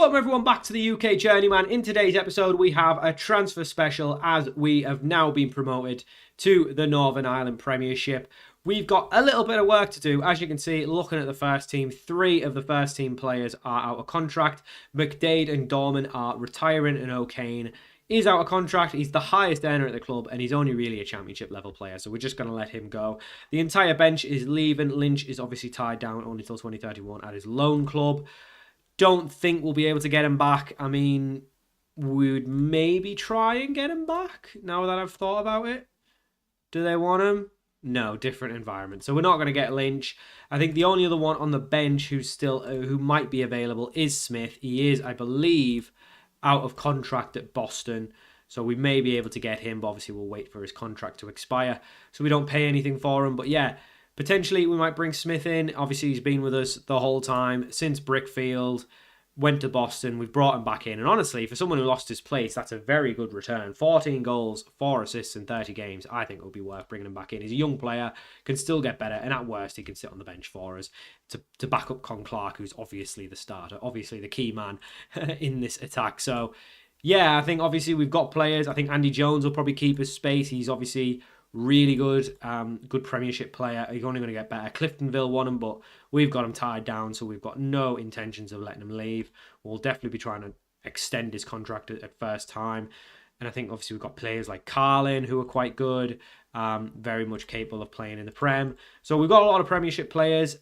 Welcome everyone back to the UK Journeyman. In today's episode we have a transfer special as we have now been promoted to the Northern Ireland Premiership. We've got a little bit of work to do. As you can see, looking at the first team, 3 of the first team players are out of contract. McDade and Dorman are retiring and O'Kane is out of contract. He's the highest earner at the club and he's only really a championship level player, so we're just going to let him go. The entire bench is leaving. Lynch is obviously tied down only till 2031 at his loan club. Don't think we'll be able to get him back. I mean, we would maybe try and get him back now that I've thought about it. Do they want him? No, different environment. So we're not going to get Lynch. I think the only other one on the bench who might be available is Smith. He is, I believe, out of contract at Boston. So we may be able to get him, but obviously we'll wait for his contract to expire so we don't pay anything for him. But yeah, potentially we might bring Smith in. Obviously he's been with us the whole time since Brickfield, went to Boston. We've brought him back in. And honestly, for someone who lost his place, that's a very good return. 14 goals, 4 assists in 30 games. I think it would be worth bringing him back in. He's a young player, can still get better. And at worst, he can sit on the bench for us to back up Con Clark, who's obviously the starter, obviously the key man in this attack. So yeah, I think obviously we've got players. I think Andy Jones will probably keep his space. He's obviously really good, good Premiership player. He's only going to get better. Cliftonville won him, but we've got him tied down, so we've got no intentions of letting him leave. We'll definitely be trying to extend his contract at first time. And I think obviously we've got players like Carlin who are quite good, very much capable of playing in the Prem. So we've got a lot of Premiership players.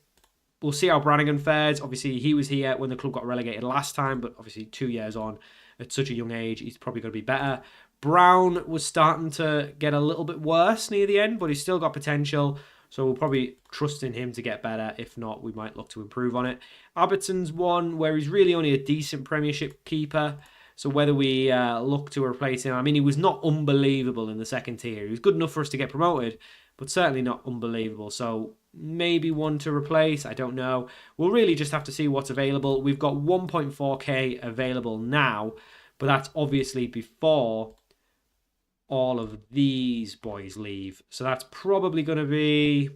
We'll see how Brannigan fares. Obviously, he was here when the club got relegated last time, but obviously 2 years on at such a young age, he's probably going to be better. Brown was starting to get a little bit worse near the end, but he's still got potential. So we'll probably trust in him to get better. If not, we might look to improve on it. Abbotson's one where he's really only a decent Premiership keeper. So whether we look to replace him, I mean, he was not unbelievable in the second tier. He was good enough for us to get promoted, but certainly not unbelievable. So maybe one to replace, I don't know. We'll really just have to see what's available. We've got 1.4k available now, but that's obviously before all of these boys leave. So that's probably going to be...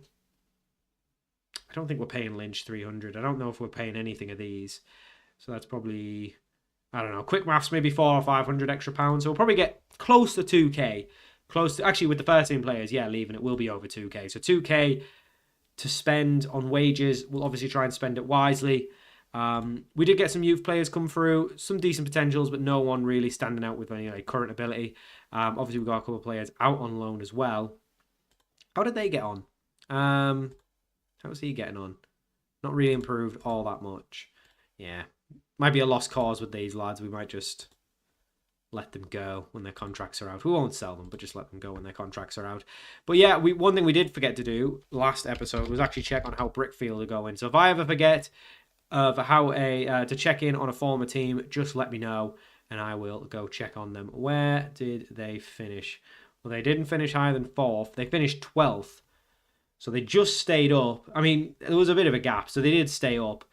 I don't think we're paying Lynch 300. I don't know if we're paying anything of these. So that's probably... I don't know. Quick maths, maybe 400 or 500 extra pounds. So we'll probably get close to 2k. Close to... Actually, with the 13 players, yeah, leaving, it will be over 2k. So 2k to spend on wages. We'll obviously try and spend it wisely. We did get some youth players come through, some decent potentials, but no one really standing out with any current ability. Obviously, we've got a couple of players out on loan as well. How did they get on? How's he getting on? Not really improved all that much. Yeah, might be a lost cause with these lads. We might just let them go when their contracts are out. We won't sell them, but just let them go when their contracts are out. But yeah, one thing we did forget to do last episode was actually check on how Brickfield are going. So if I ever forget of how to check in on a former team, just let me know and I will go check on them. Where did they finish? Well, they didn't finish higher than 4th. They finished 12th. So they just stayed up. I mean, there was a bit of a gap, so they did stay up.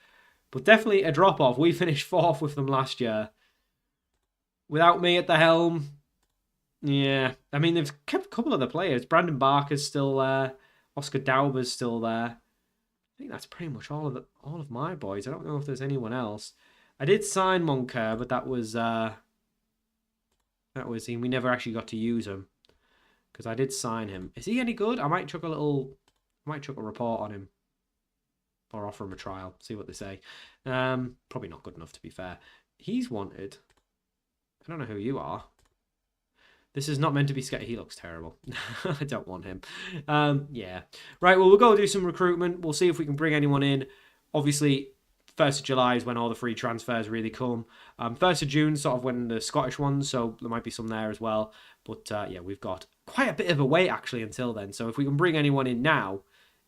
But definitely a drop-off. We finished 4th with them last year. Without me at the helm, yeah. I mean, they've kept a couple of the players. Brandon Barker's still there. Oscar Dauber's still there. I think that's pretty much all of my boys. I don't know if there's anyone else. I did sign Moncur, but that was him. We never actually got to use him because I did sign him. Is he any good? I might chuck a report on him or offer him a trial. See what they say. Probably not good enough, to be fair. He's wanted. I don't know who you are. This is not meant to be scary. He looks terrible. I don't want him. Yeah. Right, well, we'll go do some recruitment. We'll see if we can bring anyone in. Obviously, 1st of July is when all the free transfers really come. 1st of June, sort of when the Scottish ones, so there might be some there as well. But yeah, we've got quite a bit of a wait, actually, until then. So if we can bring anyone in now,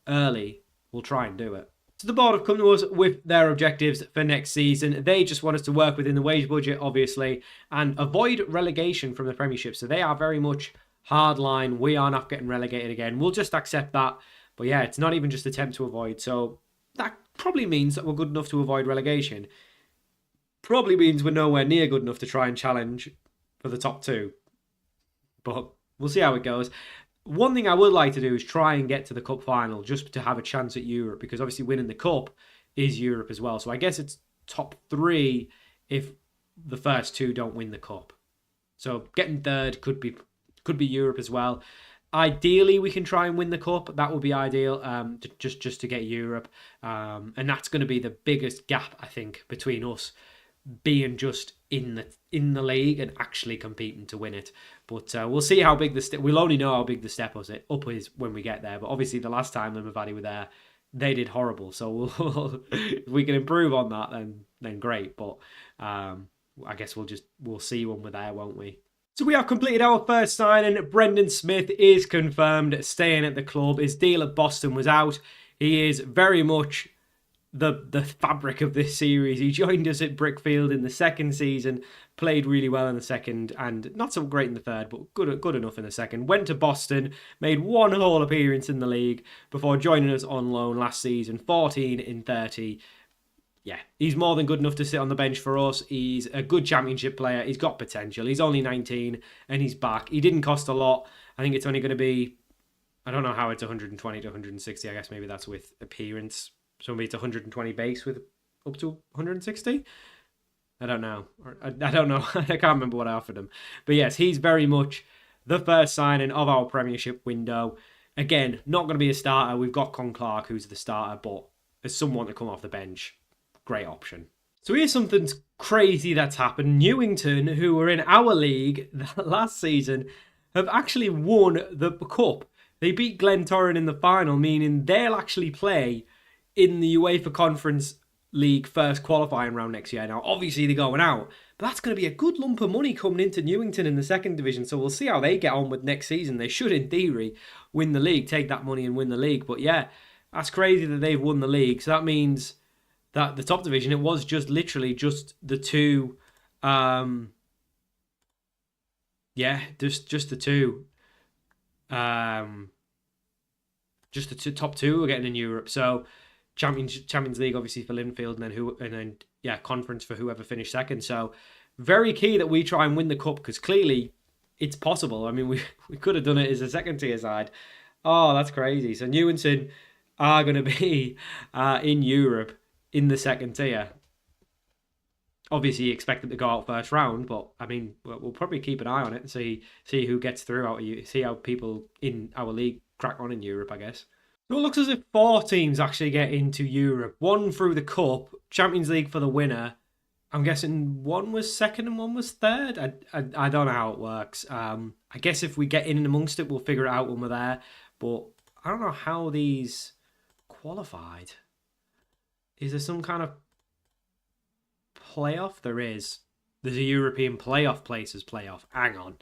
early, we'll try and do it. So the board have come to us with their objectives for next season. They just want us to work within the wage budget, obviously, and avoid relegation from the Premiership. So they are very much hardline. We are not getting relegated again. We'll just accept that. But yeah, it's not even just attempt to avoid. So that probably means that we're good enough to avoid relegation. Probably means we're nowhere near good enough to try and challenge for the top 2. But we'll see how it goes. One thing I would like to do is try and get to the cup final just to have a chance at Europe, because obviously winning the cup is Europe as well. So I guess it's top 3 if the first two don't win the cup. So getting third could be Europe as well. Ideally, we can try and win the cup. That would be ideal, just to get Europe. And that's going to be the biggest gap, I think, between us being just in the league and actually competing to win it. But we'll see how big we'll only know how big the step up is when we get there. But obviously, the last time LIMAVADY were there, they did horrible. So if we can improve on that, then great. But I guess we'll see when we're there, won't we? So we have completed our first signing. Brendan Smith is confirmed staying at the club. His deal at Boston was out. He is very much the fabric of this series. He joined us at Brickfield in the second season, played really well in the second, and not so great in the third, but good enough in the second. Went to Boston, made one whole appearance in the league before joining us on loan last season, 14 in 30. Yeah, he's more than good enough to sit on the bench for us. He's a good championship player. He's got potential. He's only 19 and he's back. He didn't cost a lot. I think it's only going to be, I don't know how it's 120 to 160. I guess maybe that's with appearance. So maybe it's 120 base with up to 160. I don't know. I don't know. I can't remember what I offered him. But yes, he's very much the first signing of our Premiership window. Again, not going to be a starter. We've got Con Clark, who's the starter, but as someone to come off the bench, great option. So here's something crazy that's happened. Newington, who were in our league last season, have actually won the cup. They beat Glentoran in the final, meaning they'll actually play in the UEFA Conference League first qualifying round next year. Now, obviously, they're going out, but that's going to be a good lump of money coming into Newington in the second division. So we'll see how they get on with next season. They should, in theory, win the league, take that money and win the league. But yeah, that's crazy that they've won the league. So that means that the top division, it was just literally just the two, just the two, just the top two were getting in Europe. So Champions League obviously for Linfield, and then conference for whoever finished second. So very key that we try and win the cup, because clearly it's possible. I mean, we could have done it as a second tier side. Oh, that's crazy. So Newington are going to be in Europe in the second tier. Obviously, you expect them to go out first round, but I mean, we'll probably keep an eye on it and see who gets through out of you, see how people in our league crack on in Europe, I guess. So it looks as if 4 teams actually get into Europe. 1 through the Cup, Champions League for the winner. I'm guessing 1 was second and 1 was third. I don't know how it works. I guess if we get in amongst it, we'll figure it out when we're there. But I don't know how these qualified. Is there some kind of playoff? There is. There's a European playoff places playoff. Hang on.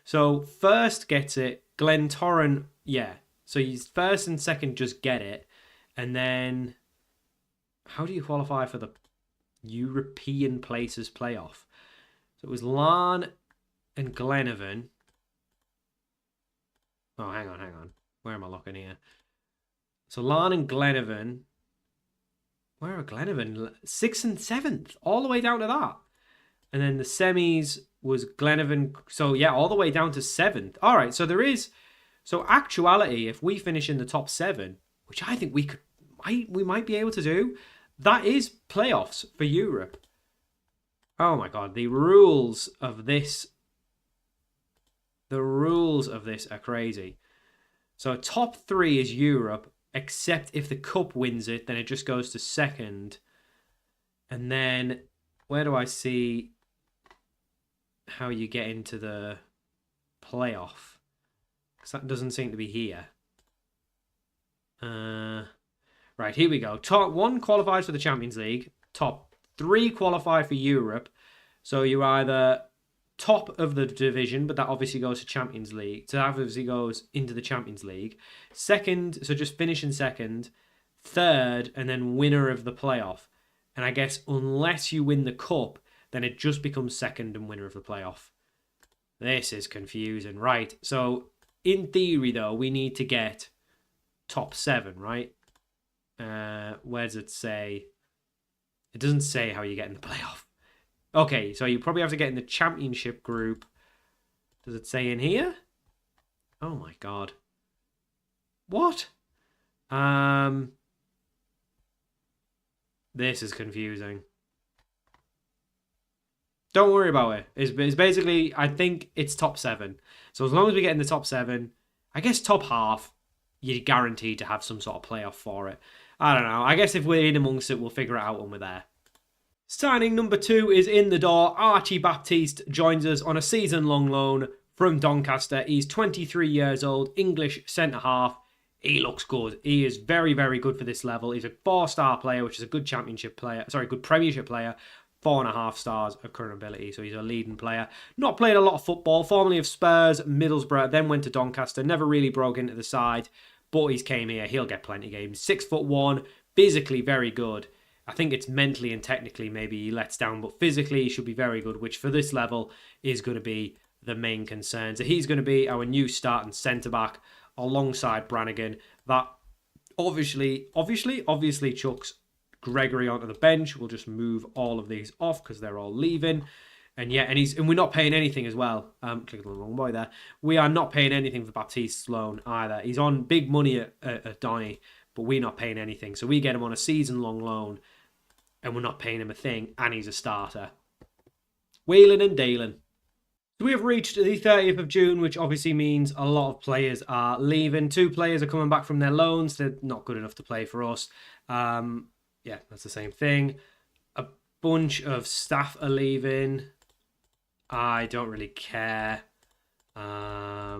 So first gets it. Glentoran, yeah. So he's first and second just get it. And then how do you qualify for the European places playoff? So it was Larne and Glenavon. Oh, hang on. Where am I looking here? So Larne and Glenavon. Where are Glenavon? 6th and 7th. All the way down to that. And then the semis was Glenavon. So yeah, all the way down to 7th. All right, so there is... So actuality, if we finish in the top 7, which I think we might be able to do, that is playoffs for Europe. Oh my God, the rules of this are crazy. So top 3 is Europe, except if the Cup wins it, then it just goes to second. And then where do I see how you get into the playoff? Because that doesn't seem to be here. Right, here we go. Top 1 qualifies for the Champions League. Top 3 qualify for Europe. So you're either top of the division, but that obviously goes to Champions League. So that obviously goes into the Champions League. Second, so just finish in second. Third, and then winner of the playoff. And I guess unless you win the Cup, then it just becomes second and winner of the playoff. This is confusing. Right, so... in theory, though, we need to get top 7, right? Where does it say? It doesn't say how you get in the playoff. Okay, so you probably have to get in the championship group. Does it say in here? Oh my God. What? This is confusing. Don't worry about it. It's basically, I think it's top 7. So as long as we get in the top 7, I guess top half, you're guaranteed to have some sort of playoff for it. I don't know. I guess if we're in amongst it, we'll figure it out when we're there. Signing number 2 is in the door. Archie Baptiste joins us on a season-long loan from Doncaster. He's 23 years old, English centre-half. He looks good. He is very, very good for this level. He's a 4-star player, which is a good championship player. Sorry, good Premiership player. 4.5 stars of current ability, so he's a leading player. Not played a lot of football, formerly of Spurs, Middlesbrough, then went to Doncaster, never really broke into the side, but he's came here, he'll get plenty of games. 6'1", physically very good. I think it's mentally and technically maybe he lets down, but physically he should be very good, which for this level is going to be the main concern. So he's going to be our new starting centre-back alongside Brannigan. That obviously chucks Gregory onto the bench. We'll just move all of these off because they're all leaving. And we're not paying anything as well. Clicking on the wrong boy there. We are not paying anything for Baptiste's loan either. He's on big money at Donny, but we're not paying anything. So we get him on a season-long loan, and we're not paying him a thing, and he's a starter. Wheeling and dealing. So we have reached the 30th of June, which obviously means a lot of players are leaving. 2 players are coming back from their loans. They're not good enough to play for us. Yeah, that's the same thing. A bunch of staff are leaving. I don't really care. I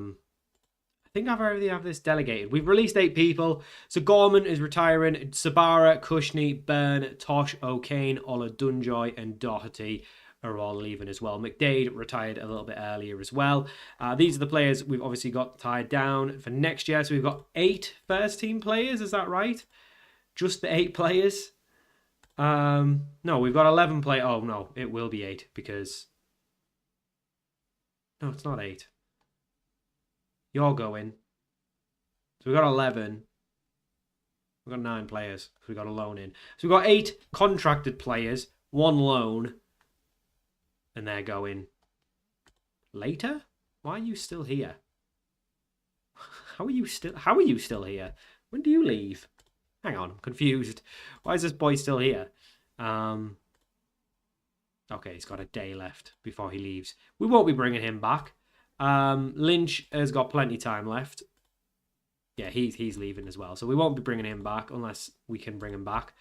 think I've already have this delegated. We've released 8 people. So Gorman is retiring. Sabara, Cushney, Byrne, Tosh, O'Kane, Ola Dunjoy, and Doherty are all leaving as well. McDade retired a little bit earlier as well. These are the players we've obviously got tied down for next year. So we've got 8 first team players. Is that right? Just the 8 players? No, we've got 11 players. Oh, no, it will be 8 because... No, it's not 8. You're going. So we've got 11. We've got 9 players because we got a loan in. So we've got 8 contracted players, 1 loan, and they're going later? Why are you still here? How are you still here? When do you leave? Hang on, I'm confused. Why is this boy still here? Okay, he's got a day left before he leaves. We won't be bringing him back. Lynch has got plenty of time left. Yeah, he's leaving as well. So we won't be bringing him back unless we can bring him back.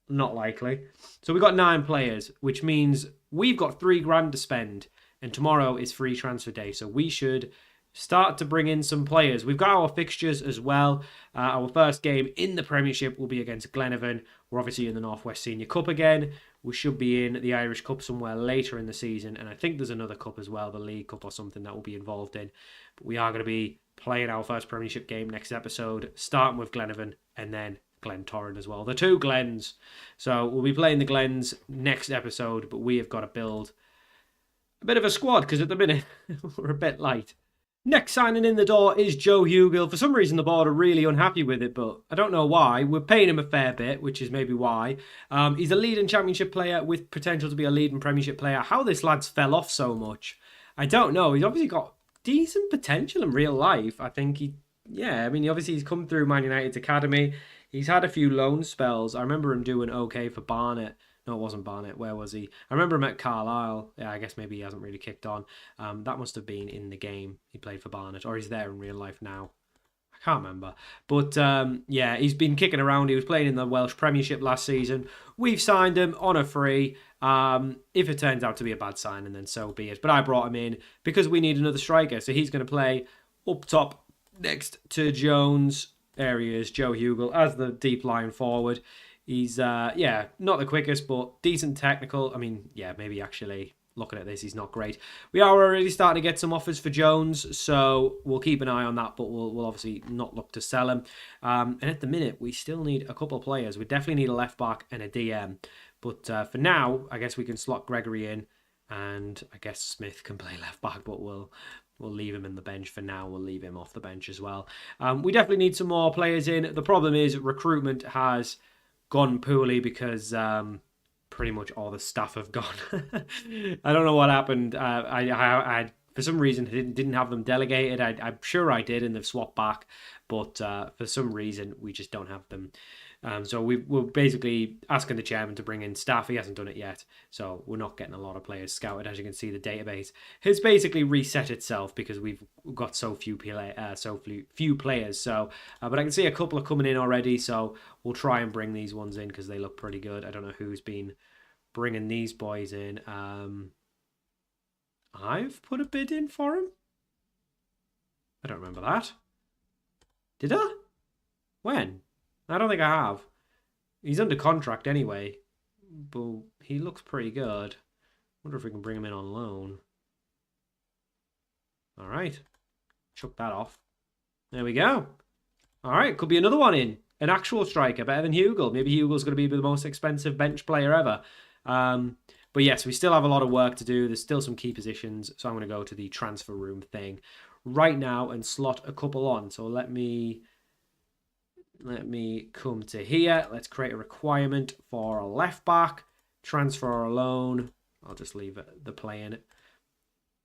Not likely. So we've got 9 players, which means we've got $3,000 to spend. And tomorrow is free transfer day. So we should start to bring in some players. We've got our fixtures as well. Our first game in the Premiership will be against Glenavon. We're obviously in the North West Senior Cup again. We should be in the Irish Cup somewhere later in the season. And I think there's another cup as well, the League Cup or something that we'll be involved in. But we are going to be playing our first Premiership game next episode, starting with Glenavon and then Glentoran as well. The 2 Glens. So we'll be playing the Glens next episode, but we have got to build a bit of a squad because at the minute we're a bit light. Next signing in the door is Joe Hugill. For some reason, the board are really unhappy with it, but I don't know why. We're paying him a fair bit, which is maybe why. He's a leading championship player with potential to be a leading Premiership player. How this lad's fell off so much, I don't know. He's obviously got decent potential in real life. I think he's come through Man United's academy. He's had a few loan spells. I remember him doing okay for Barnet. No, it wasn't Barnet. Where was he? I remember him at Carlisle. Yeah, I guess maybe he hasn't really kicked on. That must have been in the game he played for Barnet. Or he's there in real life now. I can't remember. But, yeah, he's been kicking around. He was playing in the Welsh Premiership last season. We've signed him on a free. If it turns out to be a bad signing, then so be it. But I brought him in because we need another striker. So he's going to play up top next to Jones. There he is, Joe Hugill, as the deep line forward. He's, not the quickest, but decent technical. I mean, yeah, maybe actually looking at this, he's not great. We are already starting to get some offers for Jones, so we'll keep an eye on that, but we'll obviously not look to sell him. And at the minute, we still need a couple of players. We definitely need a left back and a DM. But for now, I guess we can slot Gregory in, and I guess Smith can play left back, but we'll leave him in the bench for now. We'll leave him off the bench as well. We definitely need some more players in. The problem is recruitment has gone poorly because pretty much all the staff have gone. I don't know what happened. I for some reason didn't have them delegated. I'm sure I did, and they've swapped back, but for some reason we just don't have them So we're basically asking the chairman to bring in staff. He hasn't done it yet, so we're not getting a lot of players scouted. As you can see, the database has basically reset itself because we've got so few players. So, but I can see a couple are coming in already. So we'll try and bring these ones in because they look pretty good. I don't know who's been bringing these boys in. I've put a bid in for him. I don't remember that. Did I? When? I don't think I have. He's under contract anyway, but he looks pretty good. Wonder if we can bring him in on loan. All right. Chuck that off. There we go. All right, could be another one in. An actual striker, better than Hugo. Maybe Hugo's going to be the most expensive bench player ever. But yes, we still have a lot of work to do. There's still some key positions, so I'm going to go to the transfer room thing right now and slot a couple on. So let me come to here. Let's create a requirement for a left back. Transfer or loan. I'll just leave the playing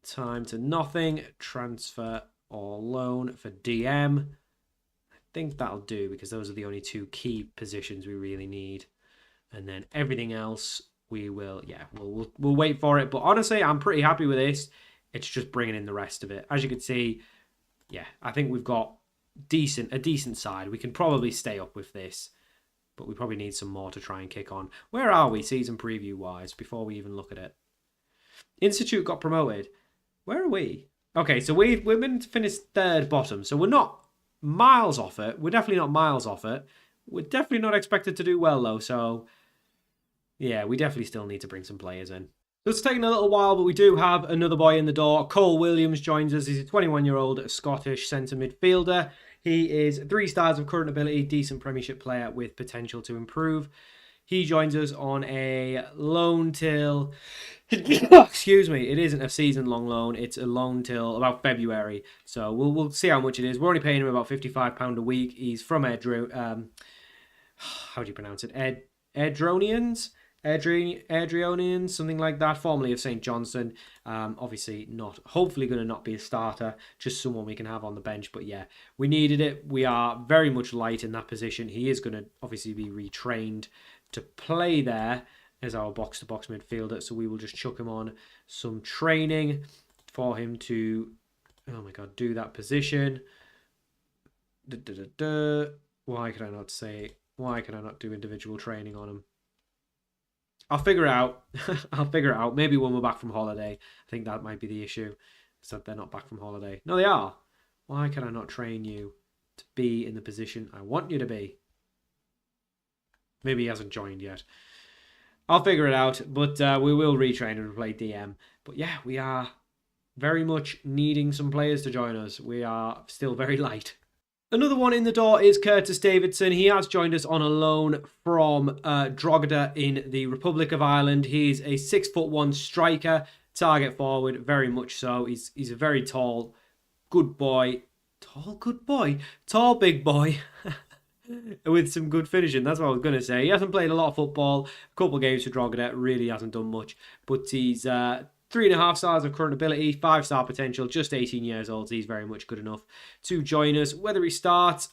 time to nothing. Transfer or loan for DM. I think that'll do because those are the only two key positions we really need. And then everything else we will, we'll wait for it. But honestly, I'm pretty happy with this. It's just bringing in the rest of it. As you can see, yeah, I think we've got a decent side. We can probably stay up with this, but we probably need some more to try and kick on. Where are we season preview wise before we even look at it? Institute got promoted. Where are we? Okay, so we've been finished third bottom, so we're not miles off it. We're definitely not miles off it. We're definitely not expected to do well though, so yeah, we definitely still need to bring some players in. So it's taken a little while, but we do have another boy in the door. Cole Williams joins us. He's a 21-year-old Scottish centre midfielder. He is 3 stars of current ability, decent Premiership player with potential to improve. He joins us on a loan till... excuse me, it isn't a season-long loan. It's a loan till about February. So we'll see how much it is. We're only paying him about £55 a week. He's from how do you pronounce it? Adrionians, something like that, formerly of St. Johnstone. Obviously not, hopefully going to not be a starter, just someone we can have on the bench. But yeah, we needed it. We are very much light in that position. He is going to obviously be retrained to play there as our box-to-box midfielder. So we will just chuck him on some training for him to, oh my God, do that position. Why can I not do individual training on him? I'll figure it out. I'll figure it out. Maybe when we're back from holiday. I think that might be the issue. So they're not back from holiday. No, they are. Why can I not train you to be in the position I want you to be? Maybe he hasn't joined yet. I'll figure it out. But we will retrain and play DM. But yeah, we are very much needing some players to join us. We are still very light. Another one in the door is Curtis Davidson. He has joined us on a loan from Drogheda in the Republic of Ireland. He's a 6'1" striker, target forward, very much so. He's a very tall, good boy. Tall, big boy. With some good finishing, that's what I was going to say. He hasn't played a lot of football, a couple of games for Drogheda, really hasn't done much. But he's 3.5 stars of current ability, 5-star potential, just 18 years old. So he's very much good enough to join us. Whether he starts,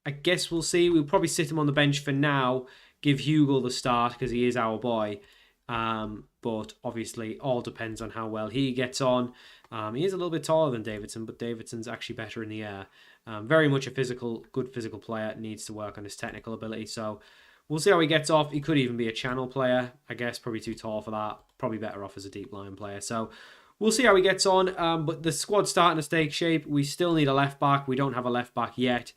I guess we'll see. We'll probably sit him on the bench for now, give Hugo the start because he is our boy. But obviously, all depends on how well he gets on. He is a little bit taller than Davidson, but Davidson's actually better in the air. Very much a good physical player, needs to work on his technical ability. So we'll see how he gets off. He could even be a channel player, I guess. Probably too tall for that. Probably better off as a deep line player. So we'll see how he gets on. But the squad's starting to take shape. We still need a left back. We don't have a left back yet.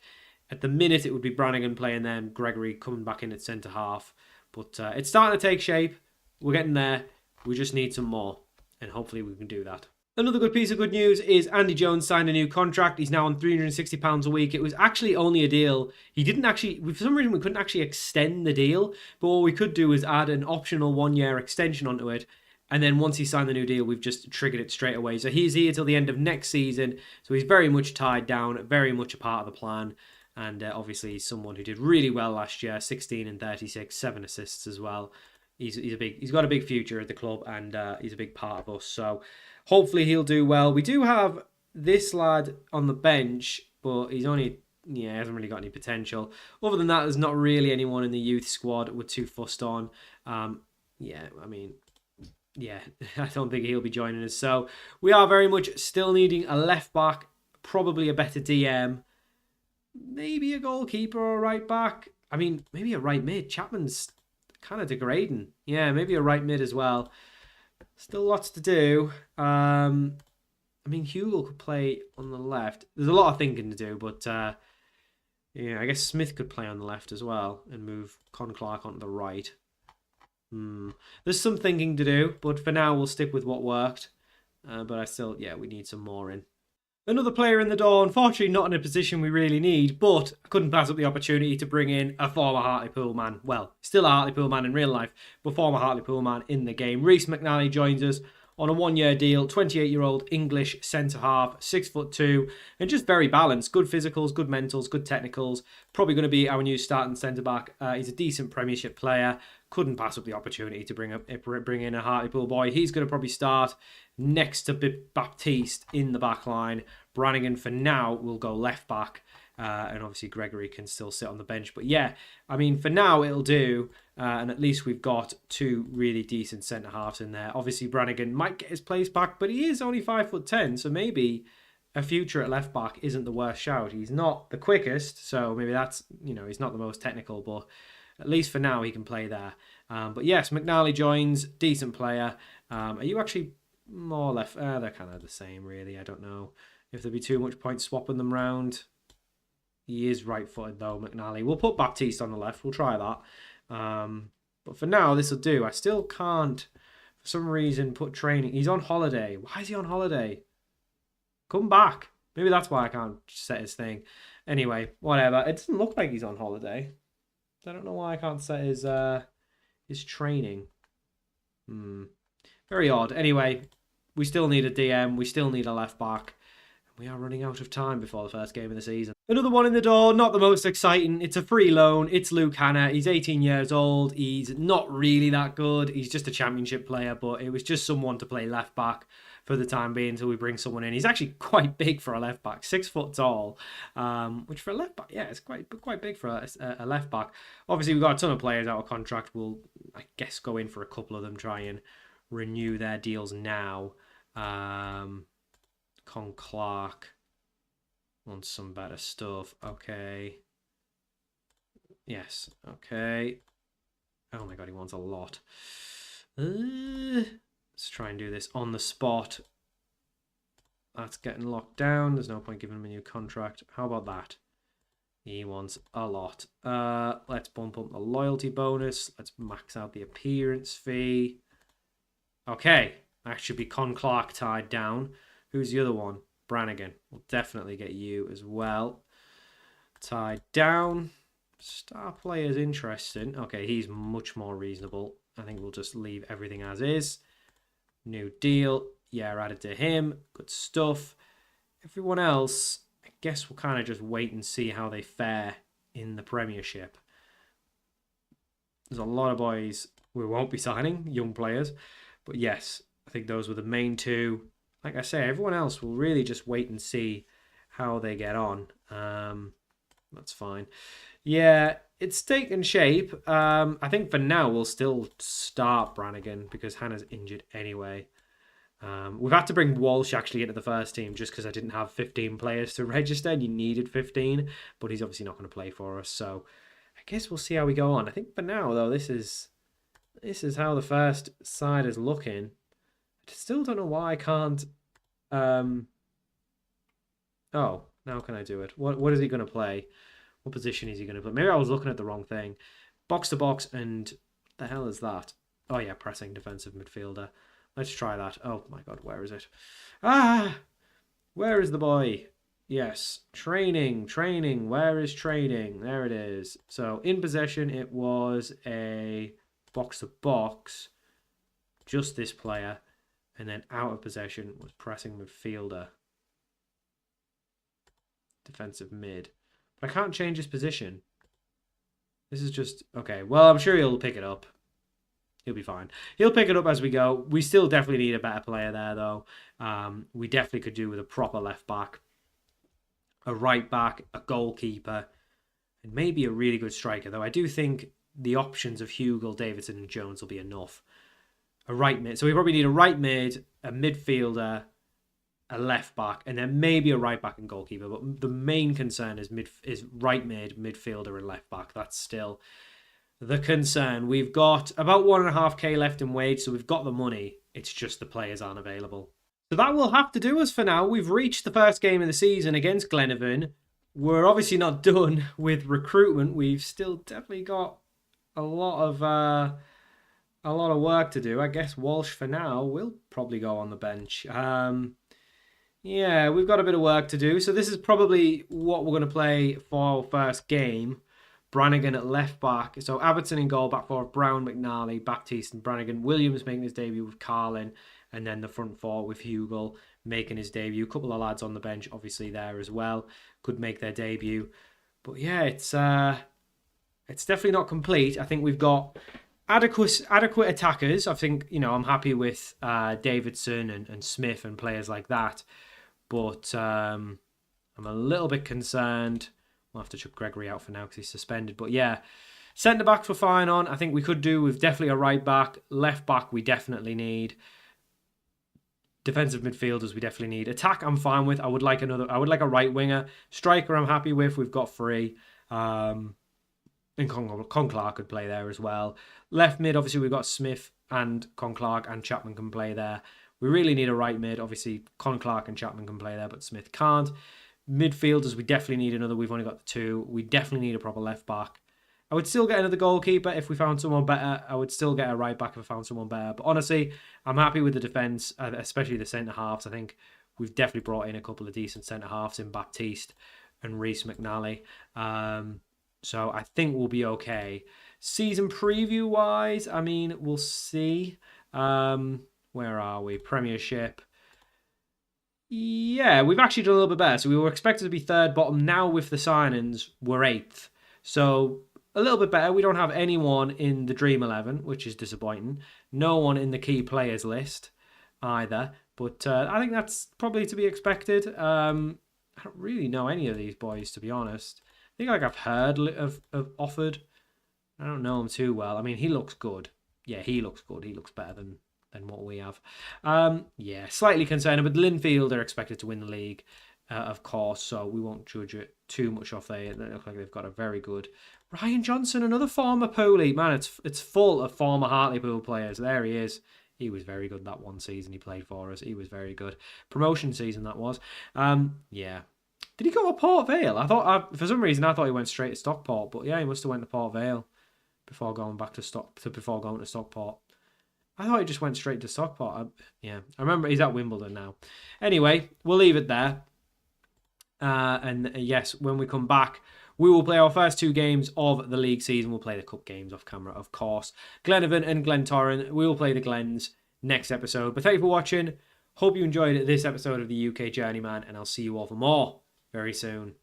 At the minute, it would be Brannigan playing then, Gregory coming back in at centre half. But it's starting to take shape. We're getting there. We just need some more. And hopefully we can do that. Another good piece of good news is Andy Jones signed a new contract. He's now on £360 a week. It was actually only a deal. He didn't actually, for some reason, we couldn't actually extend the deal. But what we could do is add an optional 1-year extension onto it. And then once he signed the new deal, we've just triggered it straight away. So he's here till the end of next season. So he's very much tied down, very much a part of the plan. And obviously, he's someone who did really well last year, 16 and 36, 7 assists as well. He's got a big future at the club, and he's a big part of us. So hopefully he'll do well. We do have this lad on the bench, but he's only yeah, he hasn't really got any potential. Other than that, there's not really anyone in the youth squad we're too fussed on. Yeah, I mean, yeah, I don't think he'll be joining us. So we are very much still needing a left back, probably a better DM, maybe a goalkeeper or a right back. I mean, maybe a right mid. Chapman's kind of degrading. Yeah, maybe a right mid as well. Still lots to do. I mean, Hugo could play on the left. There's a lot of thinking to do, but yeah, I guess Smith could play on the left as well and move Con Clark onto the right. There's some thinking to do, but for now we'll stick with what worked. But I still, yeah, we need some more in. Another player in the door, unfortunately not in a position we really need, but I couldn't pass up the opportunity to bring in a former Hartlepool man. Well, still a Hartlepool man in real life, but former Hartlepool man in the game. Reece McNally joins us on a 1-year deal, 28-year-old English centre-half, 6'2", and just very balanced. Good physicals, good mentals, good technicals. Probably going to be our new starting centre-back. He's a decent Premiership player. Couldn't pass up the opportunity to bring in a Hartlepool boy. He's going to probably start next to Baptiste in the back line. Brannigan, for now, will go left back. And obviously Gregory can still sit on the bench. But yeah, I mean, for now it'll do. And at least we've got two really decent centre-halves in there. Obviously Brannigan might get his place back, but he is only 5'10", so maybe a future at left back isn't the worst shout. He's not the quickest, so maybe that's, he's not the most technical, but at least for now he can play there. But yes, McNally joins, decent player. Are you actually more left? They're kind of the same, really. I don't know if there'd be too much point swapping them round. He is right-footed, though, McNally. We'll put Baptiste on the left. We'll try that. But for now, this will do. I still can't, for some reason, put training. He's on holiday. Why is he on holiday? Come back. Maybe that's why I can't set his thing. Anyway, whatever. It doesn't look like he's on holiday. I don't know why I can't set his training. Very odd. Anyway, we still need a DM. We still need a left back. We are running out of time before the first game of the season. Another one in the door, not the most exciting. It's a free loan. It's Luke Hanna. He's 18 years old. He's not really that good. He's just a championship player, but it was just someone to play left back for the time being until we bring someone in. He's actually quite big for a left back, 6 foot tall, which for a left back, yeah, it's quite big for a left back. Obviously, we've got a ton of players out of contract. We'll, I guess, go in for a couple of them, try and renew their deals now. Con Clark wants some better stuff. Okay. Yes. Okay. Oh my god, he wants a lot. Let's try and do this on the spot. That's getting locked down. There's no point giving him a new contract. How about that? He wants a lot. Let's bump up the loyalty bonus. Let's max out the appearance fee. Okay. That should be Con Clark tied down. Who's the other one? Brannigan. We'll definitely get you as well. Tied down. Star player's interesting. Okay, he's much more reasonable. I think we'll just leave everything as is. New deal. Yeah, added to him. Good stuff. Everyone else, I guess we'll kind of just wait and see how they fare in the Premiership. There's a lot of boys we won't be signing, young players. But yes, I think those were the main two. Like I say, everyone else will really just wait and see how they get on. That's fine. Yeah, it's taken shape. I think for now we'll still start Brannigan because Hannah's injured anyway. We've had to bring Walsh actually into the first team just because I didn't have 15 players to register and you needed 15. But he's obviously not going to play for us. So I guess we'll see how we go on. I think for now, though, this is how the first side is looking. I still don't know why I can't... Oh, now can I do it? What is he going to play? What position is he going to play? Maybe I was looking at the wrong thing. Box to box and... the hell is that? Oh yeah, pressing defensive midfielder. Let's try that. Oh my god, where is it? Ah! Where is the boy? Yes. Training. Where is training? There it is. So in possession, it was a box to box. Just this player. And then out of possession was pressing midfielder. Defensive mid. But I can't change his position. This is just... okay, well, I'm sure he'll pick it up. He'll be fine. He'll pick it up as we go. We still definitely need a better player there, though. We definitely could do with a proper left back. a right back, a goalkeeper, and maybe a really good striker. Though I do think the options of Hugill, Davidson, and Jones will be enough. A right mid. So we probably need a right mid, a midfielder, a left back, and then maybe a right back and goalkeeper. But the main concern is right mid, midfielder, and left back. That's still the concern. We've got about 1.5k left in wage, so we've got the money. It's just the players aren't available. So that will have to do us for now. We've reached the first game of the season against Glenavon. We're obviously not done with recruitment. We've still definitely got a lot of work to do. I guess Walsh for now will probably go on the bench. Yeah, we've got a bit of work to do. So this is probably what we're going to play for our first game. Brannigan at left back. So Abbottson in goal, back four, Brown, McNally, Baptiste and Brannigan. Williams making his debut with Carlin. And then the front four with Hugill making his debut. A couple of lads on the bench, obviously, there as well. Could make their debut. But yeah, it's definitely not complete. I think we've got adequate attackers. I think, I'm happy with Davidson and Smith and players like that. But I'm a little bit concerned. We'll have to chuck Gregory out for now because he's suspended. But yeah, centre-backs we're fine on. I think we could do with definitely a right back. Left back we definitely need. Defensive midfielders we definitely need. Attack I'm fine with. I would like a right winger. Striker I'm happy with. We've got 3. And Con Clark could play there as well. Left mid, obviously we've got Smith and Con Clark, and Chapman can play there. We really need a right mid. Obviously Con Clark and Chapman can play there, but Smith can't. Midfielders, we definitely need another. We've only got the 2. We definitely need a proper left back. I would still get another goalkeeper if we found someone better. I would still get a right back if I found someone better. But honestly, I'm happy with the defence, especially the centre-halves. I think we've definitely brought in a couple of decent centre-halves in Baptiste and Reece McNally. So I think we'll be okay. Season preview-wise, I mean, we'll see. Where are we? Premiership. Yeah, we've actually done a little bit better. So we were expected to be third bottom. Now with the signings, we're 8th. So a little bit better. We don't have anyone in the Dream 11, which is disappointing. No one in the key players list either. But I think that's probably to be expected. I don't really know any of these boys, to be honest. I think I've heard of Offered. I don't know him too well. I mean, he looks good. Yeah, he looks good. He looks better than what we have. Yeah, slightly concerned, but Linfield are expected to win the league, of course, so we won't judge it too much off there. They look like they've got a very good Ryan Johnson, another former Pooley. Man, it's full of former Hartlepool players. There he is. He was very good that one season he played for us. He was very good. Promotion season that was. Yeah. Did he go to Port Vale? For some reason I thought he went straight to Stockport, but yeah, he must have went to Port Vale before going back to Stockport. I thought he just went straight to Stockport. I remember he's at Wimbledon now. Anyway, we'll leave it there. And yes, when we come back, we will play our first 2 games of the league season. We'll play the cup games off camera, of course. Glenavon and Glentoran. We will play the Glens next episode. But thank you for watching. Hope you enjoyed this episode of the UK Journeyman, and I'll see you all for more very soon.